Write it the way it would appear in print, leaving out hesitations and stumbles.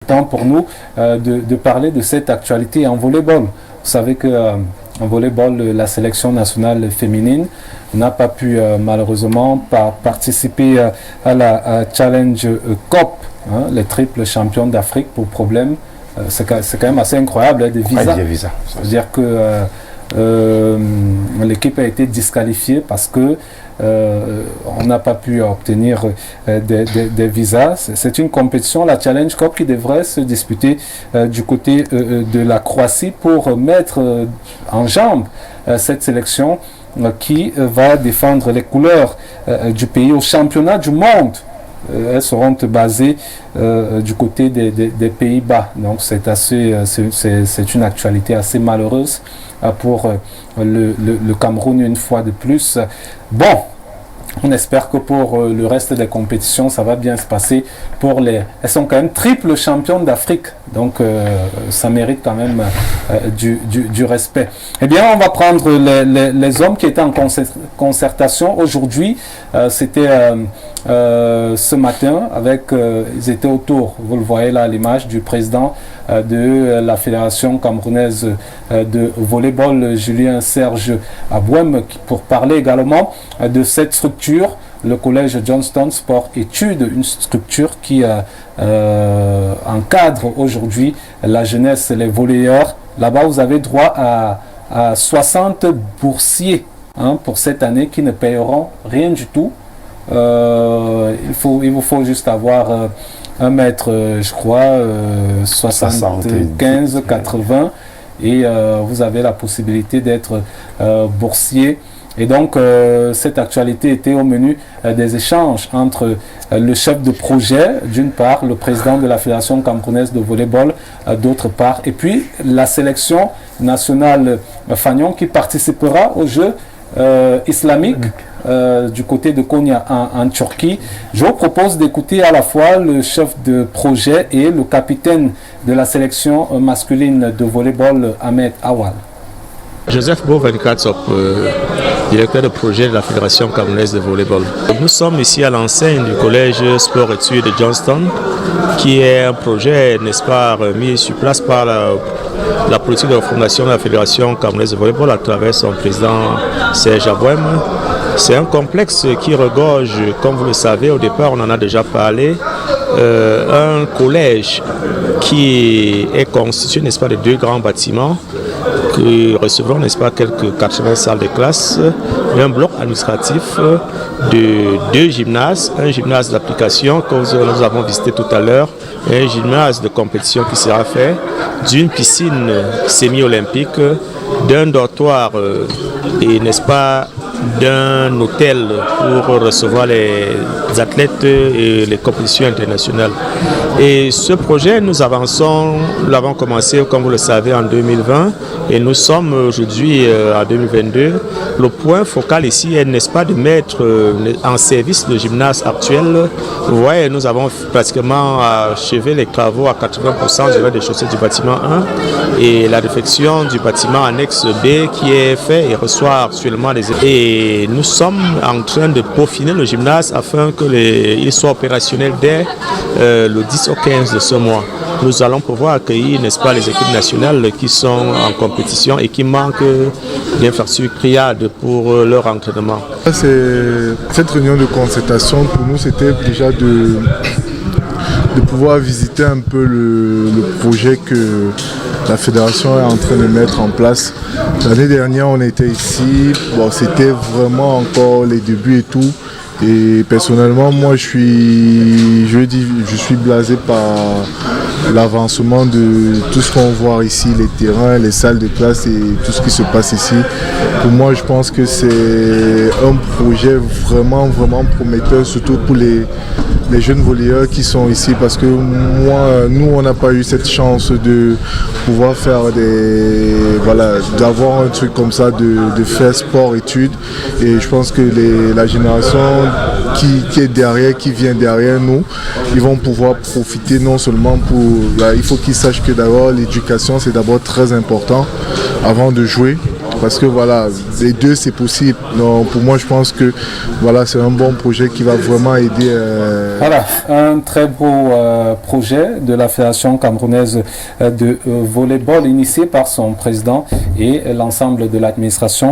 important pour nous de parler de cette actualité en volleyball. Vous savez que en volleyball, la sélection nationale féminine n'a pas pu malheureusement participer à la Challenge Cup, les triples champions d'Afrique pour problème. C'est quand même assez incroyable, des visas. C'est-à-dire que l'équipe a été disqualifiée parce que on n'a pas pu obtenir des visas. C'est une compétition, la Challenge Cup, qui devrait se disputer du côté de la Croatie pour mettre en jambe cette sélection qui va défendre les couleurs du pays au championnat du monde. Elles seront basées du côté des Pays-Bas. Donc c'est une actualité assez malheureuse pour le Cameroun une fois de plus. Bon, on espère que pour le reste des compétitions, ça va bien se passer. Elles sont quand même triple championnes d'Afrique, donc ça mérite quand même du respect. Eh bien, on va prendre les hommes qui étaient en concertation aujourd'hui. C'était ce matin ils étaient autour, vous le voyez là à l'image, du président de la Fédération camerounaise de volleyball, Julien Serge Abouem, pour parler également de cette structure, le collège Johnston Sport Études, une structure qui encadre aujourd'hui la jeunesse et les volleyeurs. Là-bas, vous avez droit à 60 boursiers pour cette année qui ne payeront rien du tout. Il vous faut juste avoir 1 mètre, je crois, 75, 80, et vous avez la possibilité d'être boursier. Et donc, cette actualité était au menu des échanges entre le chef de projet, d'une part, le président de la Fédération camerounaise de volleyball, d'autre part, et puis la sélection nationale Fagnon qui participera aux Jeux islamiques du côté de Konya en Turquie. Je vous propose d'écouter à la fois le chef de projet et le capitaine de la sélection masculine de volleyball, Ahmed Awal. Joseph Bovenkatsop, directeur de projet de la Fédération camerounaise de volleyball. Nous sommes ici à l'enseigne du collège Sport Études de Johnston, qui est un projet, n'est-ce pas, mis sur place par la politique de la fondation de la Fédération camerounaise de volleyball à travers son président Serge Abouem. C'est un complexe qui regorge, comme vous le savez, au départ on en a déjà parlé, un collège qui est constitué, n'est-ce pas, de 2 grands bâtiments qui recevront, n'est-ce pas, quelques 80 salles de classe, un bloc administratif de 2 gymnases, un gymnase d'application que nous avons visité tout à l'heure, et un gymnase de compétition qui sera fait, d'une piscine semi-olympique, d'un dortoir et, n'est-ce pas, d'un hôtel pour recevoir les athlètes et les compétitions internationales. Et ce projet, nous l'avons commencé, comme vous le savez, en 2020 et nous sommes aujourd'hui en 2022. Le point focal ici est, n'est-ce pas, de mettre en service le gymnase actuel. Vous voyez, nous avons pratiquement achevé les travaux à 80% du rez-de-chaussée du bâtiment 1 et la réfection du bâtiment annexe B qui est fait et reçoit actuellement des... Et nous sommes en train de peaufiner le gymnase afin qu'il soit opérationnel dès le 10 au 15 de ce mois. Nous allons pouvoir accueillir, n'est-ce pas, les équipes nationales qui sont en compétition et qui manquent d'infrastructures criardes pour leur entraînement. Cette réunion de concertation, pour nous, c'était déjà de pouvoir visiter un peu le projet que la fédération est en train de mettre en place. L'année dernière, on était ici, bon, c'était vraiment encore les débuts et tout. Et personnellement, moi, je suis blasé par l'avancement de tout ce qu'on voit ici, les terrains, les salles de classe et tout ce qui se passe ici. Pour moi, je pense que c'est un projet vraiment, vraiment prometteur, surtout pour les jeunes volleyeurs qui sont ici, parce que nous, on n'a pas eu cette chance de pouvoir faire d'avoir un truc comme ça, de faire sport-études. Et je pense que la génération qui est derrière, qui vient derrière nous, ils vont pouvoir profiter non seulement il faut qu'ils sachent que d'abord l'éducation c'est d'abord très important avant de jouer. parce que voilà, les deux c'est possible. Donc pour moi je pense que voilà, c'est un bon projet qui va vraiment aider. Voilà, un très beau projet de la Fédération camerounaise de volleyball initié par son président et l'ensemble de l'administration.